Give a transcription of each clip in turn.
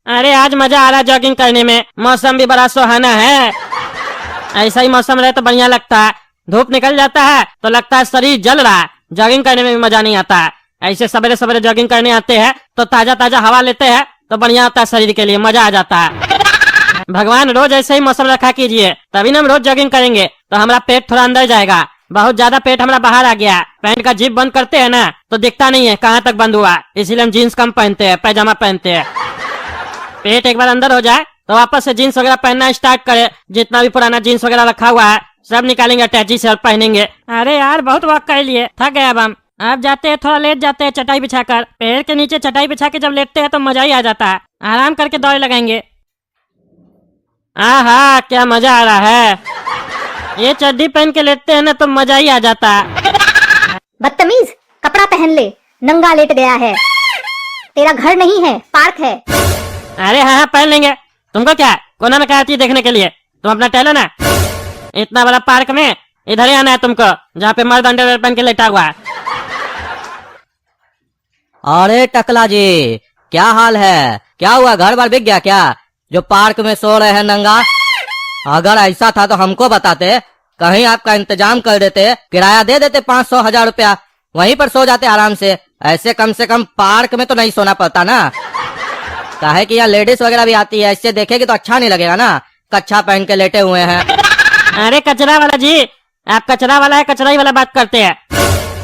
अरे आज मजा आ रहा है जॉगिंग करने में, मौसम भी बड़ा सुहाना है। ऐसा ही मौसम रहे तो बढ़िया लगता है। धूप निकल जाता है तो लगता है शरीर जल रहा है, जॉगिंग करने में भी मजा नहीं आता है। ऐसे सवेरे सवेरे जॉगिंग करने आते हैं तो ताजा ताजा हवा लेते हैं तो बढ़िया होता है, शरीर के लिए मजा आ जाता है। भगवान रोज ऐसे ही मौसम रखा कीजिए, तभी ना हम रोज जॉगिंग करेंगे तो हमारा पेट थोड़ा अंदर जाएगा। बहुत ज्यादा पेट हमारा बाहर आ गया। पैंट का जिप बंद करते हैं ना तो दिखता नहीं है कहाँ तक बंद हुआ, इसीलिए हम जीन्स कम पहनते हैं, पैजामा पहनते हैं। पेट एक बार अंदर हो जाए तो वापस से जीन्स वगैरह पहनना स्टार्ट करे। जितना भी पुराना जीन्स वगैरह रखा हुआ है सब निकालेंगे अटैची से और पहनेंगे। अरे यार बहुत वक्त कर लिए, थक गए अब हम। आप जाते हैं थोड़ा लेट जाते हैं चटाई बिछाकर, पेड़ के नीचे चटाई बिछा के जब लेटते हैं तो मजा ही आ जाता है। आराम करके दौड़ लगाएंगे। आहा क्या मजा आ रहा है, ये चड्डी पहन के लेटते हैं ना तो मजा ही आ जाता है। बदतमीज, कपड़ा पहन ले, नंगा लेट गया है। तेरा घर नहीं है, पार्क है। अरे हाँ पहन लेंगे, तुमको क्या कोना में क्या चीज देखने के लिए, तुम अपना टहलो ना। इतना बड़ा पार्क में इधर ही आना है तुमको, जहाँ पे मर्द अंडरवेयर पहन के लेटा हुआ है। अरे टकला जी क्या हाल है, क्या हुआ, घर बार बिक गया क्या जो पार्क में सो रहे हैं नंगा? अगर ऐसा था तो हमको बताते, कहीं आपका इंतजाम कर देते, किराया दे देते 500-1000 रुपया, वहीं पर सो जाते आराम से। ऐसे कम से कम पार्क में तो नहीं सोना पड़ता ना। काहे कि यहाँ लेडीज वगैरह भी आती है, इससे देखेगी तो अच्छा नहीं लगेगा ना, कच्छा पहन के लेटे हुए हैं। अरे कचरा वाला जी, आप कचरा वाला है, कचरा ही वाला बात करते हैं।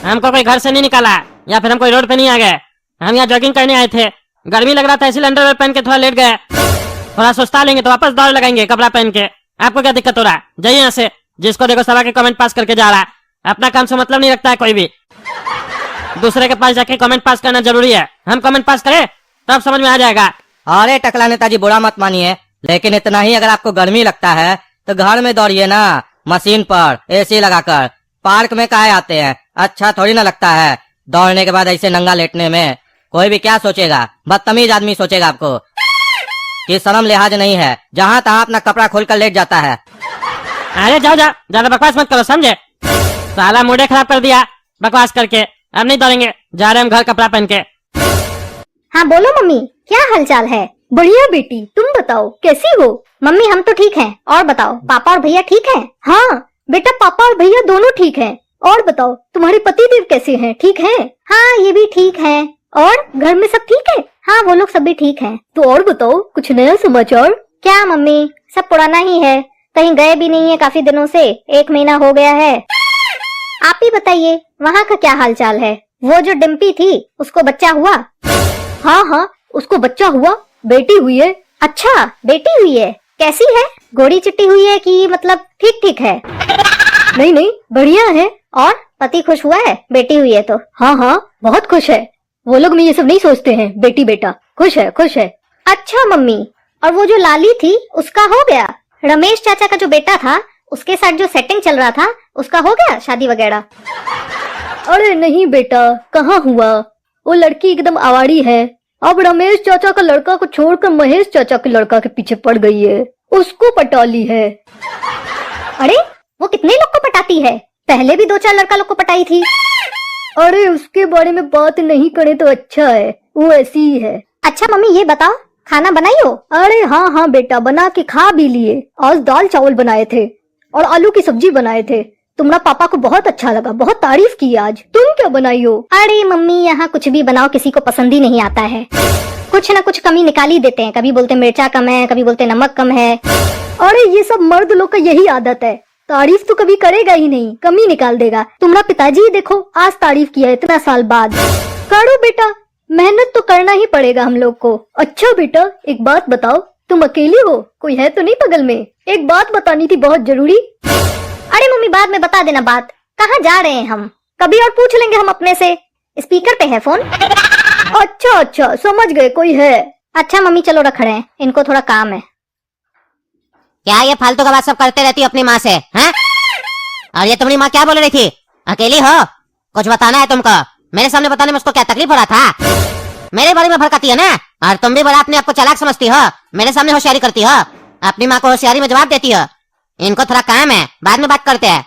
हमको कोई घर से नहीं निकाला या फिर हम कोई रोड पे नहीं आ गए, हम यहाँ जॉगिंग करने आए थे। गर्मी लग रहा था इसलिए अंडरवेयर पहन के थोड़ा लेट गए, थोड़ा सुस्ता लेंगे तो वापस दौड़ लगाएंगे कपड़ा पहन के। आपको क्या दिक्कत हो रहा है, जाइए यहाँ से। जिसको देखो सभा के कमेंट पास करके जा रहा है, अपना काम से मतलब नहीं रखता है कोई भी। दूसरे के पास जाके कमेंट पास करना जरूरी है, हम कमेंट पास करें तब समझ में आ जाएगा। अरे टकला नेताजी बुरा मत मानिए, लेकिन इतना ही, अगर आपको गर्मी लगता है तो घर में दौड़िए ना, मशीन पर एसी लगाकर। पार्क में काहे आते हैं, अच्छा थोड़ी ना लगता है दौड़ने के बाद ऐसे नंगा लेटने में। कोई भी क्या सोचेगा, बदतमीज आदमी सोचेगा आपको कि शर्म लिहाज नहीं है, जहाँ तहाँ अपना कपड़ा खोलकर लेट जाता है। अरे जाओ जाओ, ज्यादा बकवास मत करो समझे, साला मूड खराब कर दिया बकवास करके। अब नहीं दौड़ेंगे, जा रहे हम घर कपड़ा पहन के। हाँ बोलो मम्मी, क्या हालचाल है? बढ़िया बेटी, तुम बताओ कैसी हो? मम्मी हम तो ठीक हैं, और बताओ पापा और भैया ठीक हैं? हाँ बेटा, पापा और भैया दोनों ठीक हैं। और बताओ तुम्हारे पति देव कैसे हैं, ठीक हैं? हाँ ये भी ठीक हैं। और घर में सब ठीक है? हाँ वो लोग सब भी ठीक हैं। तो और बताओ कुछ नया समाचार? क्या मम्मी, सब पुराना ही है, कहीं गए भी नहीं है काफी दिनों से, 1 महीना हो गया है। आप ही बताइए वहाँ का क्या हाल चाल है? वो जो डिम्पी थी उसको बच्चा हुआ? हाँ हाँ उसको बच्चा हुआ, बेटी हुई है। अच्छा बेटी हुई है, कैसी है? गोरी चिट्टी हुई है कि मतलब ठीक ठीक है? नहीं नहीं बढ़िया है। और पति खुश हुआ है बेटी हुई है तो? हाँ हाँ बहुत खुश है, वो लोग में ये सब नहीं सोचते हैं, बेटी बेटा, खुश है खुश है। अच्छा मम्मी, और वो जो लाली थी उसका हो गया? रमेश चाचा का जो बेटा था उसके साथ जो सेटिंग चल रहा था उसका हो गया शादी वगैरह? अरे नहीं बेटा, कहाँ हुआ, वो लड़की एकदम आवारी है। अब रमेश चाचा का लड़का को छोड़कर महेश चाचा के लड़का के पीछे पड़ गई है, उसको पटा ली है। अरे वो कितने लोग को पटाती है? पहले भी 2-4 लड़का लोग को पटाई थी। अरे उसके बारे में बात नहीं करे तो अच्छा है, वो ऐसी ही है। अच्छा मम्मी ये बताओ खाना बनाई हो? अरे हाँ हाँ बेटा, बना के खा भी लिए। आज दाल चावल बनाए थे और आलू की सब्जी बनाए थे। तुम्हारा पापा को बहुत अच्छा लगा, बहुत तारीफ की आज। तुम क्या बनाई हो? अरे मम्मी यहाँ कुछ भी बनाओ किसी को पसंद ही नहीं आता है, कुछ न कुछ कमी निकाल ही देते हैं। कभी बोलते मिर्चा कम है, कभी बोलते नमक कम है। अरे ये सब मर्द लोग का यही आदत है, तारीफ तो कभी करेगा ही नहीं, कमी निकाल देगा। तुम्हारा पिताजी ही देखो आज तारीफ किया इतना साल बाद। करो बेटा, मेहनत तो करना ही पड़ेगा हम लोग को। अच्छा बेटा एक बात बताओ, तुम अकेली हो, कोई है तो नहीं बगल में? एक बात बतानी थी बहुत जरूरी। अरे मम्मी बाद में बता देना बात, कहाँ जा रहे हैं हम, कभी और पूछ लेंगे हम अपने से। स्पीकर पे है फोन। अच्छा अच्छा समझ गए, कोई है। अच्छा मम्मी चलो रख रहे हैं, इनको थोड़ा काम है। क्या ये फालतू का बात सब करते रहती हो अपनी माँ से, हैं? और ये तुम्हारी माँ क्या बोल रही थी? अकेली हो, कुछ बताना है तुमको? मेरे सामने बताने में उसको क्या तकलीफ हो रहा था? मेरे बारे में भड़काती है ना, और तुम भी बड़ा अपने आप को चालाक समझती हो, मेरे सामने होशियारी करती हो, अपनी माँ को होशियारी में जवाब देती हो। इनको थोड़ा काम है, बाद में बात करते हैं,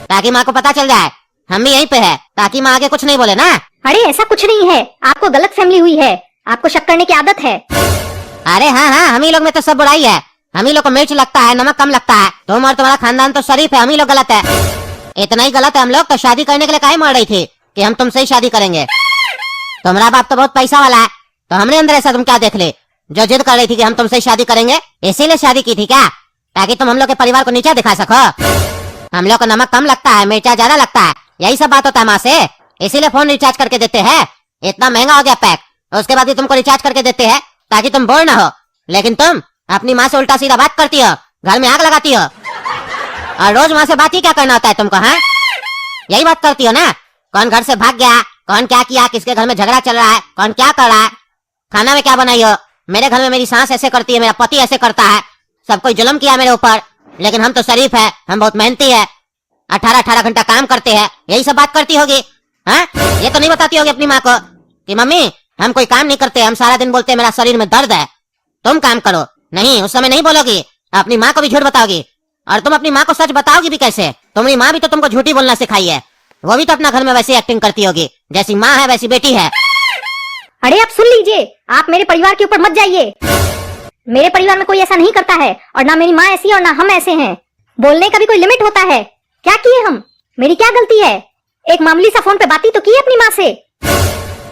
ताकि माँ को पता चल जाए हम भी यहीं पे है, ताकि माँ आगे कुछ नहीं बोले ना। अरे ऐसा कुछ नहीं है, आपको गलत फहमी हुई है, आपको शक करने की आदत है। अरे हाँ हाँ, हम ही लोग में तो सब बुराई है। हम ही लोग को मिर्च लगता है, नमक कम लगता है। तुम और तुम्हारा खानदान तो शरीफ है, हम ही लोग गलत है। इतना ही गलत है हम लोग तो शादी करने के लिए काहे मर रही थी कि हम तुमसे ही शादी करेंगे। तुम्हारा बाप तो बहुत पैसा वाला है, तो हमने अंदर ऐसा तुम क्या देख ले जो जिद कर रही थी कि हम तुमसे ही शादी करेंगे, इसीलिए शादी की थी क्या? ताकि तुम हम लोग के परिवार को नीचा दिखा सको। हम लोग को नमक कम लगता है, मिर्चा ज्यादा लगता है, यही सब बात होता है माँ से। इसीलिए फोन रिचार्ज करके देते हैं। इतना महंगा हो गया पैक, उसके बाद भी तुमको रिचार्ज करके देते हैं ताकि तुम बोर ना हो। लेकिन तुम अपनी माँ से उल्टा सीधा बात करती हो, घर में आग लगाती हो। और रोज माँ से बात ही क्या करना होता है तुमको? हाँ, यही बात करती हो ना। कौन घर से भाग गया, कौन क्या किया, किसके घर में झगड़ा चल रहा है, कौन क्या कर रहा है, खाना में क्या बनाई हो। मेरे घर में मेरी सास ऐसे करती है, मेरा पति ऐसे करता है, सब कोई जुल्म किया मेरे ऊपर। लेकिन हम तो शरीफ है, हम बहुत मेहनती है, 18-18 घंटा काम करते हैं, यही सब बात करती होगी। हाँ, ये तो नहीं बताती होगी अपनी माँ को कि मम्मी हम कोई काम नहीं करते, हम सारा दिन बोलते हैं मेरा शरीर में दर्द है, तुम काम करो। नहीं, उस समय नहीं बोलोगी, अपनी माँ को भी झूठ बताओगी। और तुम अपनी माँ को सच बताओगी भी कैसे? तुम्हारी माँ भी तो तुमको झूठी बोलना सिखाई है, वो भी तो अपना घर में वैसी एक्टिंग करती होगी, जैसी माँ है वैसी बेटी है। अरे आप सुन लीजिए, आप मेरे परिवार के ऊपर मत जाइए। मेरे परिवार में कोई ऐसा नहीं करता है, और ना मेरी माँ ऐसी और ना हम ऐसे हैं। बोलने का भी कोई लिमिट होता है। क्या किए हम? मेरी क्या गलती है? एक मामूली सा फोन पे बात ही तो की है अपनी माँ से।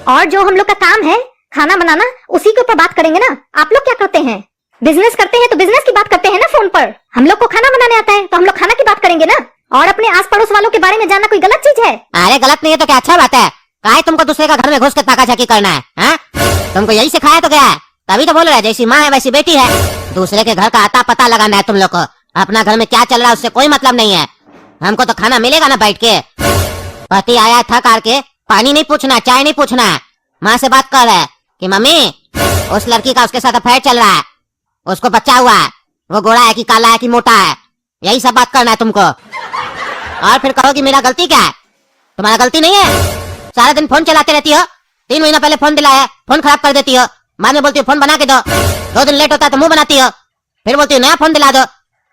और जो हम लोग का काम है खाना बनाना, उसी के ऊपर बात करेंगे ना। आप लोग क्या करते हैं? बिजनेस करते हैं तो बिजनेस की बात करते हैं ना फोन पर। हम लोग को खाना बनाने आता है तो हम लोग खाना की बात करेंगे ना। और अपने आस पड़ोस वालों के बारे में जानना कोई गलत चीज है? अरे गलत नहीं है तो क्या अच्छा बात है। काहे तुमको दूसरे का घर में घुस के ताकाझाकी करना है? हाँ? तुमको यही सिखाया तो क्या है? तभी तो बोल रहे हैं जैसी माँ है वैसी बेटी है। दूसरे के घर का आता पता लगाना है तुम लोग को। अपना घर में क्या चल रहा है उससे कोई मतलब नहीं है। हमको तो खाना मिलेगा ना बैठ के। पति आया थक हार के, पानी नहीं पूछना, चाय नहीं पूछना, माँ से बात कर रहा है कि मम्मी उस लड़की का उसके साथ अफेयर चल रहा है, उसको बच्चा हुआ है, वो गोरा है कि काला है कि मोटा है, यही सब बात करना है तुमको। और फिर कहो कि मेरा गलती क्या है? तुम्हारा गलती नहीं है। सारा दिन फोन चलाते रहती हो, 3 महीना पहले फोन दिलाया, फोन खराब कर देती हो, बाद में बोलती हो फोन बना के दो, 2 दिन लेट होता है तो मुंह बनाती हो, फिर बोलती हो नया फोन दिला दो।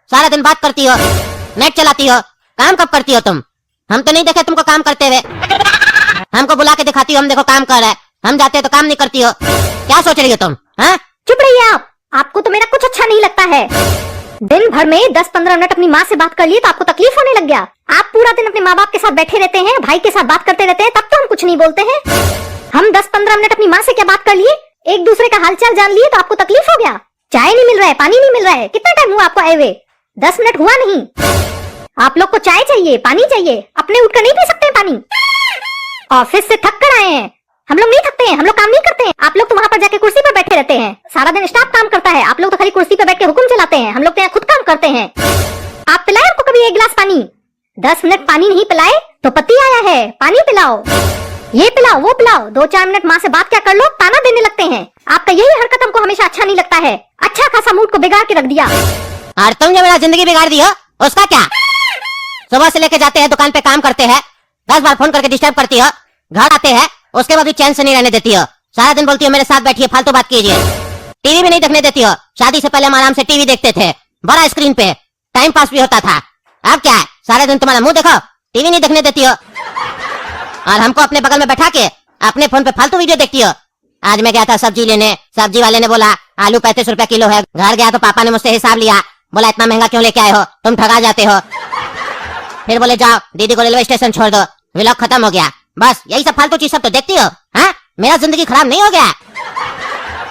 सारा दिन बात करती हो, नेट चलाती हो, काम कब करती हो तुम? हम तो नहीं देखे तुमको काम करते हुए। हमको बुला के दिखाती हो हम देखो काम कर रहे हैं, हम जाते हो तो काम नहीं करती हो। क्या सोच रही हो तुम? हाँ, चुप रहिए आप। आपको तो मेरा कुछ अच्छा नहीं लगता है। दिन भर में 10-15 मिनट अपनी माँ से बात कर लिए तो आपको तकलीफ होने लग गया। आप पूरा दिन अपने माँ बाप के साथ बैठे रहते हैं, भाई के साथ बात करते रहते हैं, तब तो हम कुछ नहीं बोलते हैं। हम 10-15 मिनट अपनी माँ से क्या बात कर लिए, एक दूसरे का हालचाल जान लिए तो आपको तकलीफ हो गया। चाय नहीं मिल रहा है, पानी नहीं मिल रहा है। कितना टाइम हुआ आपको आए हुए? 10 मिनट हुआ नहीं। आप लोग को चाय चाहिए, पानी चाहिए, अपने उठकर नहीं पी सकते हैं पानी? ऑफिस से थक कर आए हैं। हम लोग नहीं थकते हैं, हम लोग काम नहीं करते हैं। आप लोग तो वहाँ पर जाके कुर्सी पर बैठे रहते हैं, सारा दिन स्टाफ काम करता है, आप लोग तो खाली कुर्सी पर बैठ के हुक्म चलाते हैं। हम लोग तो यहाँ खुद काम करते हैं। आप पिलाए हमको कभी 1 गिलास पानी? 10 मिनट पानी नहीं पिलाए तो पति आया है, पानी पिलाओ, ये पिलाओ, वो पिलाओ। 2-4 मिनट माँ से बात क्या कर लो, ताना देने लगते हैं। आपका यही हरकत हमको हमेशा अच्छा नहीं लगता है। अच्छा खासा मूड को बिगाड़ के रख दिया। और तुम जो मेरा जिंदगी बिगाड़ दी हो उसका क्या? सुबह से लेके जाते हैं दुकान पे काम करते हैं, 10 बार फोन करके डिस्टर्ब करती हो, घर आते हैं उसके बाद भी चैन से नहीं रहने देती हो। सारा दिन बोलती हो मेरे साथ बैठिए, फालतू बात कीजिए, टीवी भी नहीं देखने देती हो। शादी से पहले हम आराम से टीवी देखते थे, बड़ा स्क्रीन पे, टाइम पास भी होता था। अब क्या है, सारा दिन तुम्हारा मुंह देखो, टीवी नहीं देखने देती हो। और हमको अपने बगल में बैठा के अपने फोन पे फालतू वीडियो देखती हो। आज मैं गया था सब्जी लेने, सब्जी वाले ने बोला आलू 35 रुपए किलो है। घर गया तो पापा ने मुझसे हिसाब लिया, बोला इतना महंगा क्यों लेके आए हो, तुम ठगा जाते हो। फिर बोले जाओ दीदी को रेलवे स्टेशन छोड़ दो, व्लॉग खत्म हो गया। बस यही सब फालतू चीज सब तो देखती हो। हाँ, मेरा जिंदगी खराब नहीं हो गया?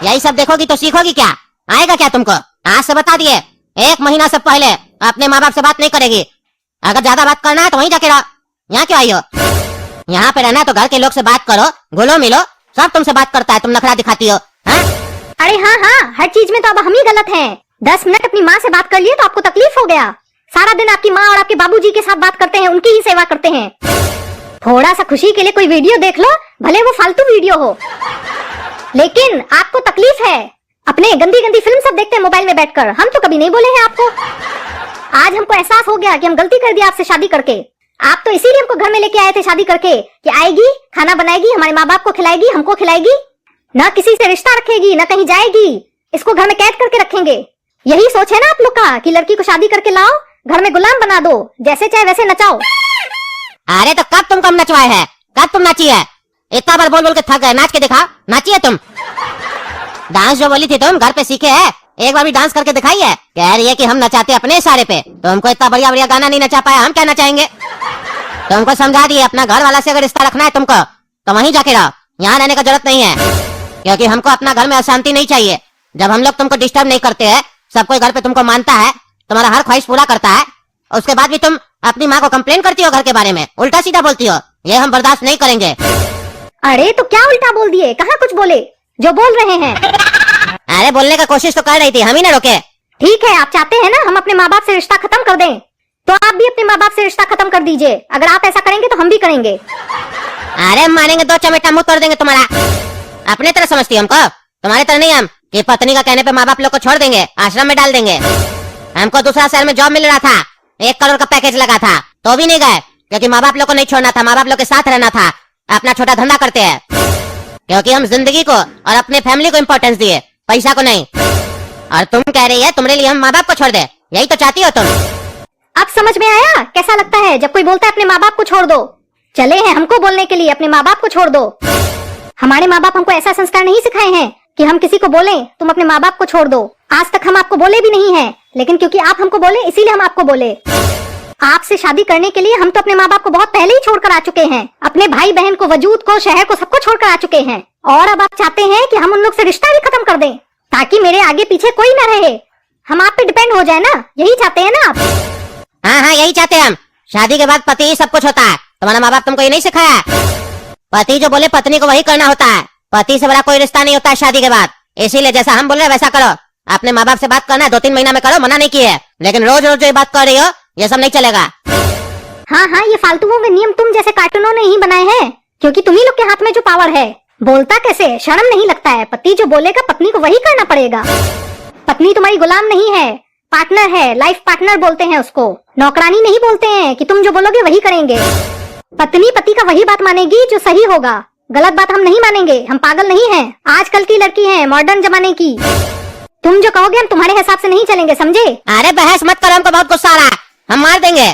यही सब देखोगी तो सीखोगी क्या? आएगा क्या तुमको? आज से बता दिए, 1 महीना से पहले अपने माँ बाप से बात नहीं करेगी। अगर ज्यादा बात करना है तो वहीं जाके रहो, यहाँ क्यों आई हो? यहाँ पे रहना है तो घर के लोग से बात करो, घुलो मिलो, सब तुमसे बात करता है, तुम नखरा दिखाती हो। हाँ? अरे हाँ हाँ, हर चीज में तो अब हम ही गलत हैं। 10 मिनट अपनी माँ से बात कर लिए तो आपको तकलीफ हो गया। सारा दिन आपकी माँ और आपके बाबूजी के साथ बात करते हैं, उनकी ही सेवा करते हैं। थोड़ा सा खुशी के लिए कोई वीडियो देख लो, भले वो फालतू वीडियो हो, लेकिन आपको तकलीफ है। अपने गंदी गंदी फिल्म सब देखते हैं मोबाइल में बैठकर। हम तो कभी नहीं बोले हैं आपको। आज हमको एहसास हो गया कि हम गलती कर दी आपसे शादी करके। आप तो इसीलिए हमको घर में लेके आए थे शादी करके कि आएगी, खाना बनाएगी, हमारे माँ बाप को खिलाएगी, हमको खिलाएगी, ना किसी से रिश्ता रखेगी, ना कहीं जाएगी, इसको घर में कैद करके रखेंगे। यही सोच है ना आप लोग का कि लड़की को शादी करके लाओ, घर में गुलाम बना दो, जैसे चाहे वैसे नचाओ। अरे तो कब तुम कम नचवाए है? कब तुम नाची है? इतना बार बोल बोल के थक गए, नाच के दिखाओ, नाचिए तुम। डांस जो बोली थी तुम घर पे सीखे है, एक बार भी डांस करके दिखाई है। कह रही है कि हम नचाते अपने इशारे पे, तुमको इतना बढ़िया बढ़िया गाना नहीं नचा पाया, हम क्या नचाएंगे। तुमको समझा दिए, अपना घर वाला से अगर रिश्ता रखना है तुमको तो वहीं जाके रहो, यहाँ रहने का जरूरत नहीं है, क्योंकि हमको अपना घर में अशांति नहीं चाहिए। जब हम लोग तुमको डिस्टर्ब नहीं करते हैं, सब कोई घर पे तुमको मानता है, तुम्हारा हर ख्वाहिश पूरा करता है, उसके बाद भी तुम अपनी माँ को कंप्लेन करती हो घर के बारे में, उल्टा सीधा बोलती हो, ये हम बर्दाश्त नहीं करेंगे। अरे तो क्या उल्टा बोल दिए, कहाँ कुछ बोले, जो बोल रहे हैं। अरे बोलने का कोशिश तो कर रही थी, हम ही ना रोके। ठीक है, आप चाहते हैं ना हम अपने माँ बाप से रिश्ता खत्म कर दें, तो आप भी अपने माँ बाप से रिश्ता खत्म कर दीजिए। अगर आप ऐसा करेंगे तो हम भी करेंगे। अरे मारेंगे, दो चमेटा मुंह तोड़ देंगे तुम्हारा। अपने तरह समझती हो हमको, तुम्हारे तरह नहीं हम कि पत्नी का कहने पे माँ बाप लोग को छोड़ देंगे, आश्रम में डाल देंगे। हमको दूसरा शहर में जॉब मिल रहा था, 1 करोड़ का पैकेज लगा था, तो भी नहीं गए, क्योंकि माँ बाप लोग को नहीं छोड़ना था, माँ बाप लोग के साथ रहना था। अपना छोटा धंधा करते हैं, क्योंकि हम जिंदगी को और अपने फैमिली को इम्पोर्टेंस दिए, पैसा को नहीं। और तुम कह रही है तुम्हारे लिए हम माँ बाप को छोड़ दे, यही तो चाहती हो तुम। अब समझ में आया कैसा लगता है जब कोई बोलता है अपने माँ बाप को छोड़ दो। चले हैं हमको बोलने के लिए अपने माँ बाप को छोड़ दो। हमारे माँ बाप हमको ऐसा संस्कार नहीं सिखाए हैं कि हम किसी को बोले तुम अपने माँ बाप को छोड़ दो। आज तक हम आपको बोले भी नहीं है, लेकिन क्योंकि आप हमको बोले इसीलिए हम आपको बोले। आपसे शादी करने के लिए हम तो अपने माँ बाप को बहुत पहले ही छोड़कर आ चुके हैं, अपने भाई बहन को, वजूद को, शहर को, सबको छोड़कर आ चुके हैं। और अब आप चाहते हैं कि हम उन लोग से रिश्ता भी खत्म कर दें, ताकि मेरे आगे पीछे कोई न रहे, हम आप पे डिपेंड हो जाए ना, यही चाहते हैं ना आप। हाँ हाँ, यही चाहते हैं हम। शादी के बाद पति ही सब कुछ होता है, तुम्हारा माँ बाप तुमको ये नहीं सिखाया। पति जो बोले पत्नी को वही करना होता है, पति से बड़ा कोई रिश्ता नहीं होता है शादी के बाद। इसीलिए जैसा हम बोल रहे हैं वैसा करो। अपने माँ बाप से बात करना है 2-3 महीना में करो, मना नहीं किए, लेकिन रोज रोज ये बात कर रही हो, ये सब नहीं चलेगा। हाँ हाँ, ये फालतुओं के नियम तुम जैसे कार्टूनों ने ही बनाए हैं, क्योंकि तुम्ही लोग के हाथ में जो पावर है। बोलता कैसे, शर्म नहीं लगता है। पति जो बोलेगा पत्नी को वही करना पड़ेगा। पत्नी तुम्हारी गुलाम नहीं है, पार्टनर है, लाइफ पार्टनर बोलते हैं उसको, नौकरानी नहीं बोलते हैं कि तुम जो बोलोगे वही करेंगे। पत्नी पति का वही बात मानेगी जो सही होगा, गलत बात हम नहीं मानेंगे। हम पागल नहीं हैं, आजकल की लड़की हैं, मॉडर्न जमाने की। तुम जो कहोगे हम तुम्हारे हिसाब से नहीं चलेंगे, समझे। अरे बहस मत करो, हमको बहुत गुस्सा आ रहा है, हम मार देंगे।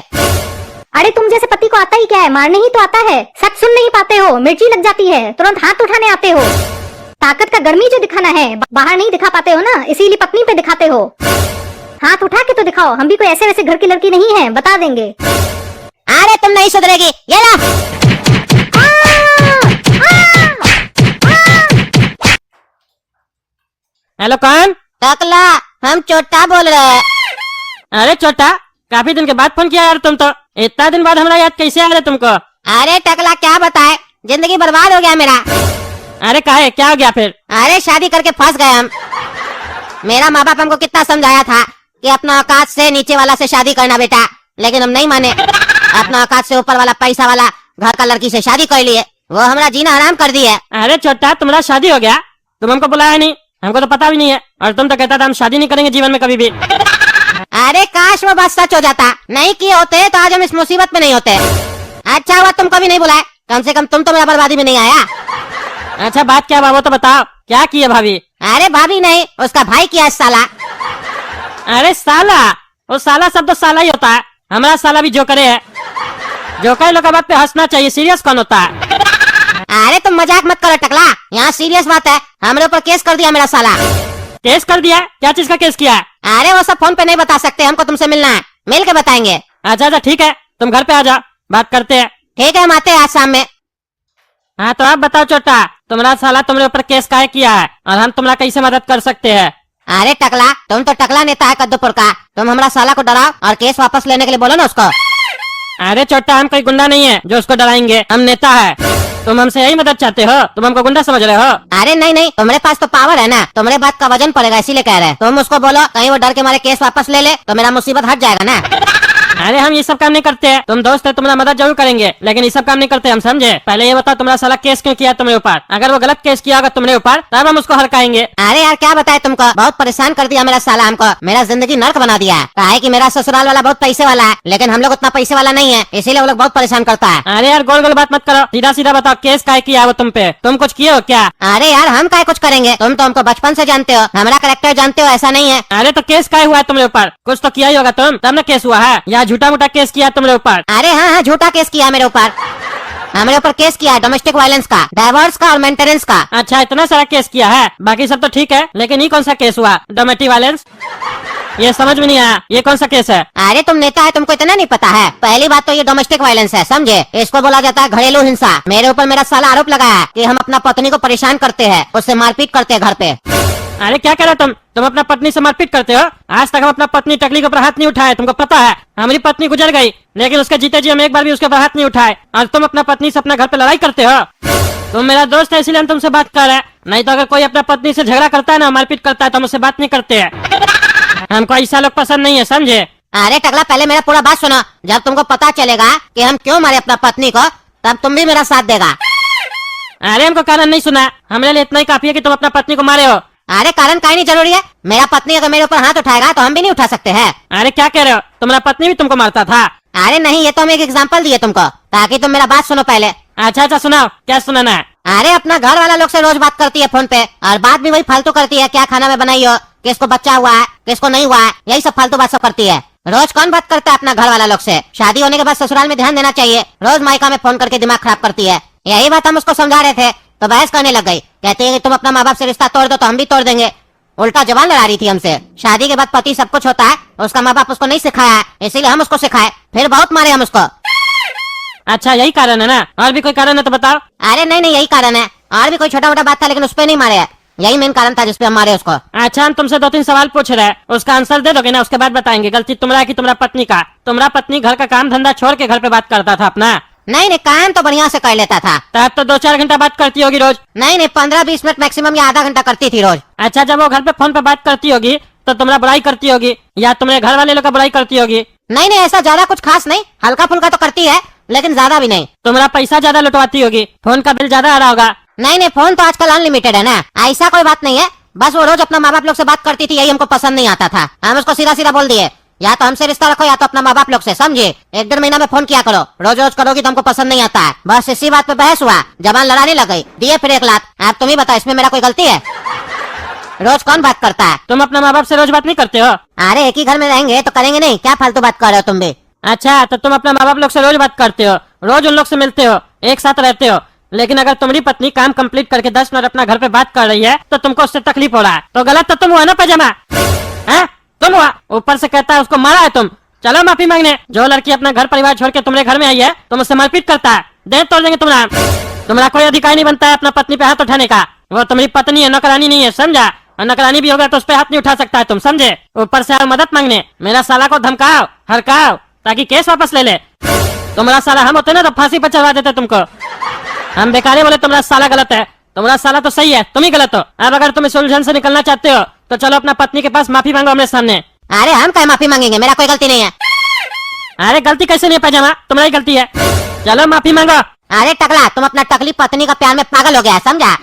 अरे तुम जैसे पति को आता ही क्या है, मारने ही तो आता है। सच सुन नहीं पाते हो, मिर्ची लग जाती है, तुरंत हाथ उठाने आते हो। ताकत का गर्मी जो दिखाना है बाहर नहीं दिखा पाते हो ना, इसीलिए पत्नी पे दिखाते हो। हाथ उठा के तो दिखाओ, हम भी कोई ऐसे वैसे घर की लड़की नहीं है, बता देंगे। अरे तुम नहीं सुधरेगी, ये ला। हेलो कौन? टकला, हम चोटा बोल रहे हैं। अरे छोटा, काफी दिन के बाद फोन किया यार तुम तो। इतना दिन बाद हमारा याद कैसे आ रहा है तुमको? अरे टकला क्या बताए, जिंदगी बर्बाद हो गया मेरा। अरे काहे, क्या हो गया फिर? अरे शादी करके फंस गए हम। मेरा माँ बाप हमको कितना समझाया था कि अपना औकात से नीचे वाला से शादी करना बेटा, लेकिन हम नहीं माने। अपना औकात से ऊपर वाला पैसा वाला घर का लड़की से शादी कर लिए, वो हमारा जीना हराम कर दिए। अरे छोटा, तुम्हारा शादी हो गया? तुम हमको बुलाया नहीं, हमको तो पता भी नहीं है, और तुम तो कहता था हम शादी नहीं करेंगे जीवन में कभी भी। अरे काश वो बात सच हो जाता, नहीं किए होते तो आज हम इस मुसीबत में नहीं होते। अच्छा हुआ तुम कभी नहीं बुलाए, कम से कम तुम तो मेरा बर्बादी में नहीं आया। अच्छा बात क्या वो तो बताओ, क्या किया भाभी? अरे भाभी नहीं, उसका भाई किया साला। अरे साला, वो साला सब तो साला ही होता है। हमारा साला भी जोकरे है। जोकर लोग का बात पे हंसना चाहिए, सीरियस कौन होता है? अरे तुम मजाक मत करो टकला, यहाँ सीरियस बात है। हमारे ऊपर केस कर दिया मेरा साला। केस कर दिया? क्या चीज का केस किया है? अरे वो सब फोन पे नहीं बता सकते, हमको तुमसे मिलना है, मिल के बताएंगे। अच्छा अच्छा ठीक है, तुम घर पे आ जाओ, बात करते हैं। ठीक है, हम आते हैं आज शाम में। हाँ तो आप बताओ छोटा, तुम्हारा साला तुम्हारे ऊपर केस काहे किया है, और हम तुम्हारा कैसे मदद कर सकते हैं? अरे टकला, तुम तो टकला नेता है कद्दूपुर का, तुम हमारा साला को डराओ और केस वापस लेने के लिए बोलो ना उसको। अरे छोटा, हम कोई गुंडा नहीं है जो उसको डराएंगे, हम नेता है। तुम हमसे यही मदद चाहते हो? तुम हमको गुंडा समझ रहे हो? अरे नहीं नहीं, तुम्हारे पास तो पावर है ना, तुम्हारे बात का वजन पड़ेगा, इसीलिए कह रहे हैं। तुम उसको बोलो, कहीं वो डर के मारे केस वापस ले ले तो मेरा मुसीबत हट जाएगा ना। अरे हम ये सब काम नहीं करते हैं, तुम दोस्त है, तुम्हारा मदद जरूर करेंगे, लेकिन ये सब काम नहीं करते हम, समझे? पहले ये बताओ तुम्हारा साला केस क्यों किया तुम्हारे ऊपर? अगर वो गलत केस किया होगा तुम्हारे ऊपर तब हम उसको हड़काएंगे। अरे यार क्या बताए तुमको, बहुत परेशान कर दिया मेरा साला हमको, मेरा जिंदगी नर्क बना दिया है। कहा है कि मेरा ससुराल वाला बहुत पैसे वाला है, लेकिन हम लोग उतना पैसे वाला नहीं है, इसीलिए वो लोग बहुत परेशान करता है। अरे यार गोल गोल बात मत करो, सीधा सीधा बताओ केस काहे किया है वो तुम पे? तुम कुछ किए हो क्या? अरे यार हम क्या कुछ करेंगे, तुम तो हमको बचपन से जानते हो, हमारा करेक्टर जानते हो, ऐसा नहीं है। अरे तो केस काहे हुआ है तुम्हारे ऊपर? कुछ तो किया ही होगा तुम, तब ना केस हुआ है, या झूठा मूठा केस किया तुम्हारे ऊपर? अरे हाँ हाँ, झूठा केस किया मेरे ऊपर। हमारे ऊपर केस किया है डोमेस्टिक वायलेंस का, डाइवोर्स का और मेंटेनेंस का। अच्छा, इतना सारा केस किया है, बाकी सब तो ठीक है, लेकिन ये कौन सा केस हुआ, डोमेस्टिक वायलेंस? ये समझ में नहीं आया, ये कौन सा केस है? अरे तुम नेता है, तुमको इतना नहीं पता है। पहली बात तो ये डोमेस्टिक वायलेंस है, समझे? इसको बोला जाता है घरेलू हिंसा। मेरे ऊपर मेरा साला आरोप लगा है कि हम अपना पत्नी को परेशान करते हैं, उससे मारपीट करते हैं घर पे। अरे क्या कह रहे हो तुम अपना पत्नी से मारपीट करते हो? आज तक हम अपना पत्नी टकली के ऊपर हाथ नहीं उठाए, तुमको पता है। हमारी पत्नी गुजर गई, लेकिन उसके जीते जी हम एक बार भी उसके ऊपर हाथ नहीं उठाए, और तुम अपना पत्नी से अपना घर पे लड़ाई करते हो। तुम मेरा दोस्त है इसीलिए हम तुमसे बात कर रहे हैं, नहीं तो अगर कोई अपना पत्नी से झगड़ा करता है ना, मारपीट करता है, तो हम उससे बात नहीं करते हैं। हमको ऐसा लोग पसंद नहीं है, समझे? अरे टकला, पहले मेरा पूरा बात सुनो। जब तुमको पता चलेगा कि हम क्यों मारे अपना पत्नी को, तब तुम भी मेरा साथ देगा। अरे हमको कारण नहीं सुना, हमारे लिए इतना ही काफी है कि तुम अपना पत्नी को मारे हो। अरे कारण काहे नहीं जरूरी है। मेरा पत्नी अगर मेरे ऊपर हाथ उठाएगा तो हम भी नहीं उठा सकते हैं। अरे क्या कह रहे हो, तुम्हारा पत्नी भी तुमको मारता था? अरे नहीं, ये तो हम एक एग्जांपल दिए तुमको, ताकि तुम मेरा बात सुनो पहले। अच्छा सुनाओ, क्या सुनाना है? अरे अपना घर वाला लोग से रोज बात करती है फोन पे, और बात भी वही फालतू करती है, क्या खाना में बनाई हो, किसको बच्चा हुआ है, किसको नहीं हुआ है, यही सब फालतू बात सब करती है। रोज कौन बात करता है अपना घर वाला लोग से? शादी होने के बाद ससुराल में ध्यान देना चाहिए। रोज मायका में फोन करके दिमाग खराब करती है। यही बात हम उसको समझा रहे थे तो बहस करने लग गई। कहती है कि तुम अपना माँ बाप से रिश्ता तोड़ दो तो हम भी तोड़ देंगे। उल्टा जवान लड़ा रही थी हमसे। शादी के बाद पति सब कुछ होता है, उसका माँ बाप उसको नहीं सिखाया है, इसीलिए हम उसको सिखाए, फिर बहुत मारे हम उसको। अच्छा यही कारण है ना, और भी कोई कारण है तो बताओ। अरे नहीं, यही कारण है। और भी कोई छोटा मोटा बात था, लेकिन उस पर नहीं मारे है। यही मेन कारण था जिसपे हम मारे उसको। अच्छा हम तुमसे 2-3 सवाल पूछ रहे हैं, उसका आंसर दे दोगे ना, उसके बाद बताएंगे गलती तुम्हारा है कि तुम्हारा पत्नी का। तुम्हारा पत्नी घर का काम धंधा छोड़ के घर पे बात करता था अपना? नहीं, काम तो बढ़िया से कर लेता था। तब तो 2-4 घंटा बात करती होगी रोज? नहीं, 15-20 मिनट मैक्सिमम या आधा घंटा करती थी रोज। अच्छा जब वो घर पे फोन पे बात करती होगी तो तुम्हारा बुराई करती होगी, या तुम्हारे घर वाले लोग का बुराई करती होगी? नहीं, ऐसा ज्यादा कुछ खास नहीं, हल्का फुल्का तो करती है, लेकिन ज्यादा भी नहीं। तुम्हारा पैसा ज्यादा लुटवाती होगी, फोन का बिल ज्यादा आ रहा होगा? नहीं, फोन तो आजकल अनलिमिटेड है ना, ऐसा कोई बात नहीं है। बस वो रोज अपना माँ बाप लोग से बात करती थी, यही हमको पसंद नहीं आता था। हम उसको सीधा सीधा बोल दिए, या तो हमसे रिश्ता रखो या तो अपना माँ बाप लोग से, समझे? 1-1.5 महीना में फोन किया करो, रोज रोज करोगी तो हमको पसंद नहीं आता है। बस इसी बात पे बहस हुआ, जबान लड़ाने लग गई, दिए फिर 1 लाख। अब तुम ही बताओ, इसमें मेरा कोई गलती है? रोज कौन बात करता है? तुम अपने माँ बाप से रोज बात नहीं करते हो? अरे एक ही घर में रहेंगे तो करेंगे नहीं, क्या फालतू बात कर रहे हो तुम भी? अच्छा तो तुम अपने माँ बाप लोग से रोज बात करते हो, रोज उन लोग से मिलते हो, एक साथ रहते हो, लेकिन अगर तुम्हारी पत्नी काम कंप्लीट करके 10 मिनट अपना घर पे बात कर रही है तो तुमको उससे तकलीफ हो रहा है, तो गलत तो तुम हुआ ना पैजामा? हैं? तुम हुआ, ऊपर से कहता है उसको मारा है तुम। चलो माफी मांगने। जो लड़की अपना घर परिवार छोड़ के तुम्हारे घर में आई है, तुम उससे मारपीट करता है, दे तोड़ देंगे तुम्हारा कोई अधिकार नहीं बनता है अपना पत्नी पे हाथ उठाने का। वो तुम्हारी पत्नी है, नौकरानी नहीं है, समझा? और नौकरानी भी होगा तो उस पे हाथ नहीं उठा सकता है तुम, समझे? ऊपर से आओ मदद मांगने, मेरा साला को धमकाओ हरकाओ ताकि केस वापस ले ले। तुम्हारा साला हम होते ना तो फांसी पर चढ़वा देते तुमको। हम बेकारे बोले तुम्हारा साला गलत है, तुम्हारा साला तो सही है, तुम ही गलत हो। अब अगर तुम इस उलझन से निकलना चाहते हो तो चलो अपना पत्नी के पास माफी मांगो हमारे सामने। अरे हम क्या माफी मांगेंगे, मेरा कोई गलती नहीं है। अरे गलती कैसे नहीं है पैजामा, तुम्हारी गलती है, चलो माफी मांगो। अरे टकला, तुम अपना टकली पत्नी का प्यार में पागल हो गया है, समझा?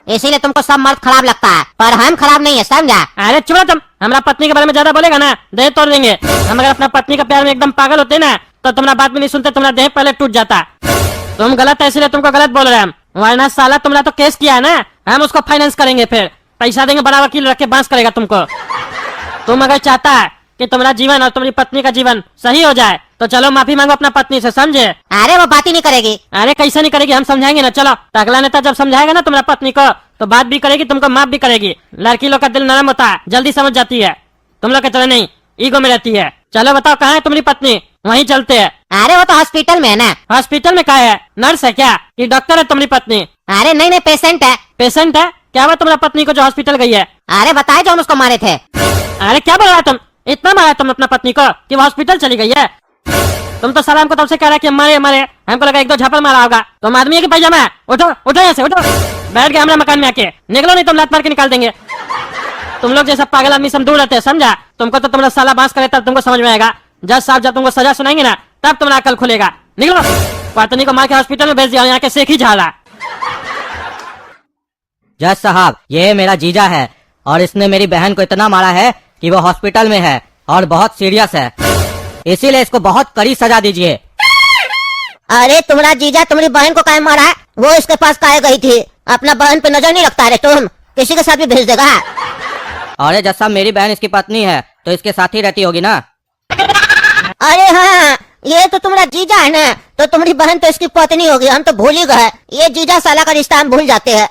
इसीलिए तुमको सब मर्द खराब लगता है, पर हम खराब नहीं है, समझा? अरे चुप तुम, हमारा पत्नी के बारे में ज्यादा बोलेगा ना देह तोड़ देंगे। हम अगर अपना पत्नी का प्यार में एकदम पागल होते ना तो तुम्हारा बात भी नहीं सुनते, तुम्हारा देह पहले टूट जाता। तुम गलत है इसलिए तुमको गलत बोल रहे हैं हम, वरना साला तुम्हारा तो केस किया है ना, हम उसको फाइनेंस करेंगे, फिर पैसा देंगे, बड़ा वकील रख के बांस करेगा तुमको। तुम अगर चाहता है कि तुम्हारा जीवन और तुम्हारी पत्नी का जीवन सही हो जाए तो चलो माफी मांगो अपना पत्नी से, समझे? अरे वो बात ही नहीं करेगी। अरे कैसे नहीं करेगी, हम समझाएंगे ना। चलो टकला नेता जब समझाएगा ना तुम्हारा पत्नी को तो बात भी करेगी, तुमको माफ भी करेगी। लड़की लोग का दिल नरम होता है, जल्दी समझ जाती है, तुम लोग की तरह नहीं ईगो में रहती है। चलो बताओ कहाँ है तुम्हारी पत्नी, वहीं चलते हैं। अरे वो तो हॉस्पिटल में है ना। हॉस्पिटल में क्या है, नर्स है क्या कि डॉक्टर है तुम्हारी पत्नी? अरे नहीं, पेशेंट है। पेशेंट है? क्या हुआ तुम्हारा पत्नी को जो हॉस्पिटल गई है? अरे बताए जो हम उसको मारे थे। अरे क्या बोल रहा है तुम, इतना मारा तुम अपना पत्नी को कि वो हॉस्पिटल चली गई है? तुम तो साला हमको तब से कह रहा है कि मारे मारे, हमको लगा 1-2 झापड़ मारा होगा। तुम आदमी है कि पैजामा है? उठो उठो यहाँ से, उठो, बैठ गए हमारे मकान में आके, निकलो नहीं तुम लात मार के निकाल देंगे। तुम लोग जैसा पागल आदमी से हम दूर रहते हैं, समझा? तुमको तो तुम्हारा साला बांस करे तब तुमको समझ में आएगा। जज साहब जब तुमको सजा सुनाएंगे ना तब तुम्हारा अकल खुलेगा। निकलो, पत्नी को मार के हॉस्पिटल में भेज दिया, यहाँ के सेख ही झाड़ा। जज साहब, ये मेरा जीजा है और इसने मेरी बहन को इतना मारा है कि वो हॉस्पिटल में है और बहुत सीरियस है, इसीलिए इसको बहुत कड़ी सजा दीजिए। अरे तुम्हारा जीजा तुम्हारी बहन को काहे मारा है? वो इसके पास काहे गई थी? अपना बहन पे नजर नहीं रखता है तुम, किसी के साथ भी भेज देगा। अरे जज साहब, मेरी बहन इसकी पत्नी है तो इसके साथ ही रहती होगी ना। अरे हाँ, ये तो तुम्हारा जीजा है ना, तो तुम्हारी बहन तो इसकी पत्नी होगी, हम तो भूल ही गए। ये जीजा साला का रिश्ता हम भूल जाते हैं।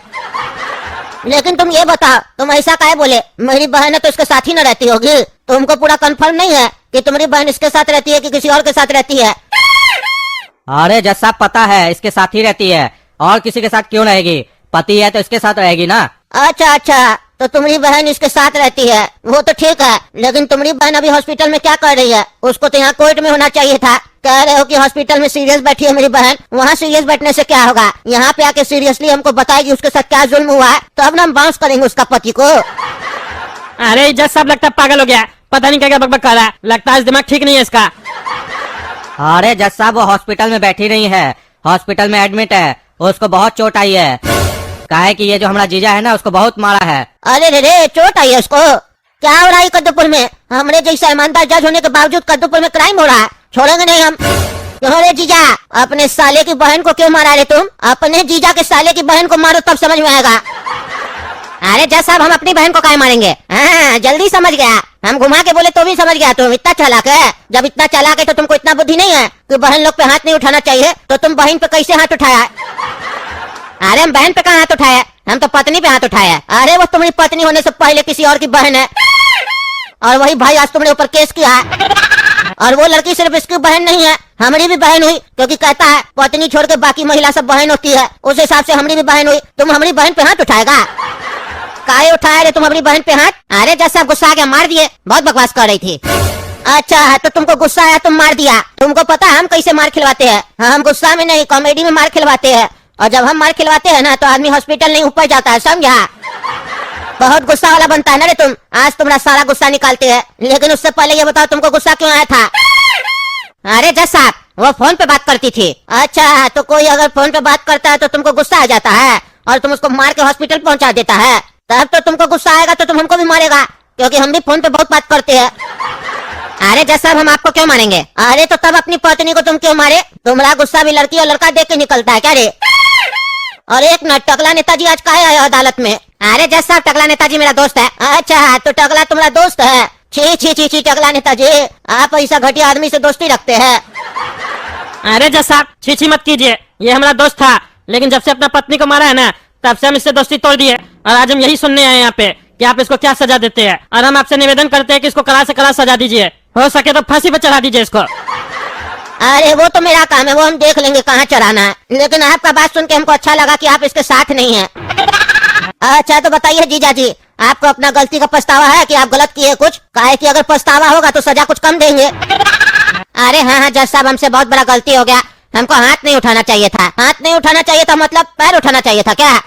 लेकिन तुम ये बताओ, तुम ऐसा काहे बोले? मेरी बहन है तो इसके साथ ही न रहती होगी? तुमको पूरा कंफर्म नहीं है कि तुम्हारी बहन इसके साथ रहती है कि किसी और के साथ रहती है? अरे जज साहब पता है, इसके साथ ही रहती है, और किसी के साथ क्यों रहेगी? पति है तो इसके साथ रहेगी ना। अच्छा अच्छा, तो तुम्हारी बहन इसके साथ रहती है, वो तो ठीक है। लेकिन तुम्हारी बहन अभी हॉस्पिटल में क्या कर रही है? उसको तो यहाँ कोर्ट में होना चाहिए था। कह रहे हो कि हॉस्पिटल में सीरियस बैठी है मेरी बहन, वहाँ सीरियस बैठने से क्या होगा? यहाँ पे आके सीरियसली हमको बताएगी उसके साथ क्या जुल्म हुआ है, तो अब हम बाउंस करेंगे उसका पति को। अरे जज साहब लगता है पागल हो गया, पता नहीं क्या क्या बकबक कर रहा है, लगता है दिमाग ठीक नहीं है इसका। अरे जज साहब वो हॉस्पिटल में बैठी नहीं है, हॉस्पिटल में एडमिट है, उसको बहुत चोट आई है। काहे कि ये जो हमारा जीजा है ना, उसको बहुत मारा है। अरे रे रे, चोट आई है उसको? क्या हो रहा है कद्दूपुर में? हमरे जैसा ईमानदार जज होने के बावजूद कद्दूपुर में क्राइम हो रहा है, छोड़ेंगे नहीं हम। अरे जीजा, अपने साले की बहन को क्यों मारा रे तुम? अपने जीजा के साले की बहन को मारो तब समझ में आएगा। अरे जज साहब, हम अपनी बहन को काहे मारेंगे? हाँ, जल्दी समझ गया। हम घुमा के बोले तो भी समझ गया। तुम इतना चालाक है? जब इतना चालाक है तो तुमको इतना बुद्धि नहीं है कि बहन लोग पे हाथ नहीं उठाना चाहिए, तो तुम बहन पे कैसे हाथ उठाया? अरे हम बहन पे कहाँ हाथ उठाया, हम तो पत्नी पे हाथ उठाया। अरे वो तुम्हारी पत्नी होने से पहले किसी और की बहन है, और वही भाई आज तुम्हारे ऊपर केस किया है। और वो लड़की सिर्फ इसकी बहन नहीं है, हमारी भी बहन हुई, क्योंकि कहता है पत्नी छोड़ के बाकी महिला सब बहन होती है, उस हिसाब से हमारी भी बहन हुई। तुम हमारी बहन पे हाथ उठाएगा? काहे उठाया रे तुम हमारी बहन पे हाथ? अरे जैसा गुस्सा आ गया, मार दिए। बहुत बकवास कर रही थी। अच्छा, तो तुमको गुस्सा आया, तुम मार दिया। तुमको पता है हम कैसे मार खिलवाते हैं? हम गुस्सा में नहीं, कॉमेडी में मार खिलवाते हैं। और जब हम मार खिलवाते हैं ना, तो आदमी हॉस्पिटल नहीं ऊपर जाता है, समझा? बहुत गुस्सा वाला बनता है ना रे तुम। आज तुम्हारा सारा गुस्सा निकालते हैं, लेकिन उससे पहले ये बताओ तुमको गुस्सा क्यों आया था? अरे जज साहब, वो फोन पे बात करती थी। अच्छा, तो कोई अगर फोन पे बात करता है तो तुमको गुस्सा आ जाता है, और तुम उसको मार के हॉस्पिटल पहुंचा देता है, तब तो तुमको गुस्सा आएगा तो तुम हमको भी मारेगा, क्योंकि हम भी फोन पे बहुत बात करते हैं। अरे जज साहब, हम आपको क्यों मारेंगे? अरे तो तब अपनी पत्नी को तुम क्यों मारे? तुम्हारा गुस्सा भी लड़की और लड़का देख के निकलता है क्या रे? और एक मिनट, टकला नेताजी आज काहे आए अदालत में? अरे जज साहब, टकला नेताजी मेरा दोस्त है। अच्छा, तो टकला तुम्हारा दोस्त है? छी छी छी छी, टकला नेताजी, आप ऐसा घटिया आदमी से दोस्ती रखते हैं? अरे जज साहब छीछी मत कीजिए, ये हमारा दोस्त था, लेकिन जब से अपना पत्नी को मारा है ना, तब से हम इससे दोस्ती तोड़ दिए। और आज हम यही सुनने आए यहाँ पे कि आप इसको क्या सजा देते हैं, और हम आपसे निवेदन करते हैं कि इसको कड़ा से कड़ा सजा दीजिए, हो सके तो फांसी पे चढ़ा दीजिए इसको। अरे वो तो मेरा काम है, वो हम देख लेंगे कहाँ चढ़ाना है। लेकिन आपका बात सुन के हमको अच्छा लगा कि आप इसके साथ नहीं हैं। अच्छा, तो बताइए जीजा जी, आपको अपना गलती का पछतावा है कि आप गलत किए कुछ? काहे कि अगर पछतावा होगा तो सजा कुछ कम देंगे। अरे हाँ हाँ जज साहब, हमसे बहुत बड़ा गलती हो गया, हमको हाथ नहीं उठाना चाहिए था। हाथ नहीं उठाना चाहिए था मतलब पैर उठाना चाहिए था क्या?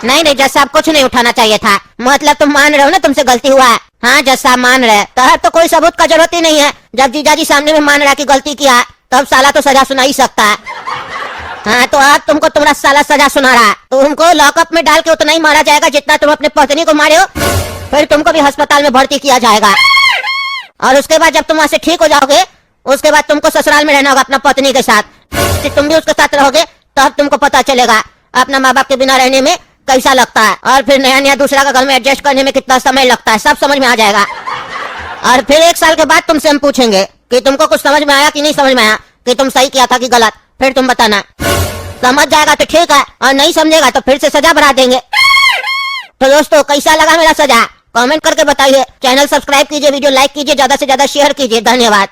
नहीं नहीं जज साहब, कुछ नहीं उठाना चाहिए था। मतलब तुम मान रहे हो ना तुमसे गलती हुआ है? हाँ जज साहब, मान रहे। तो कोई सबूत का जरूरत ही नहीं है। जब जीजाजी सामने में मान रहा कि गलती किया, तब साला तो सजा सुना ही सकता है। हाँ, तो अब तुमको तुम्हारा साला सजा सुना रहा है। तुमको लॉकअप में डाल के उतना ही मारा जाएगा जितना तुम अपने पत्नी को मारे हो, फिर तुमको भी अस्पताल में भर्ती किया जाएगा। और उसके बाद जब तुम वहाँ से ठीक हो जाओगे, उसके बाद तुमको ससुराल में रहना होगा अपना पत्नी के साथ। तुम भी उसके साथ रहोगे, तब तुमको पता चलेगा अपना माँ बाप के बिना रहने में कैसा लगता है, और फिर नया नया दूसरा का घर में एडजस्ट करने में कितना समय लगता है, सब समझ में आ जाएगा। और फिर 1 साल के बाद तुमसे हम पूछेंगे कि तुमको कुछ समझ में आया कि नहीं समझ में आया, कि तुम सही किया था कि गलत, फिर तुम बताना। समझ जाएगा तो ठीक है, और नहीं समझेगा तो फिर से सजा बढ़ा देंगे। तो दोस्तों, कैसा लगा मेरा सजा? कमेंट करके बताइए। चैनल सब्सक्राइब कीजिए, वीडियो लाइक कीजिए, ज्यादा से ज्यादा शेयर कीजिए। धन्यवाद।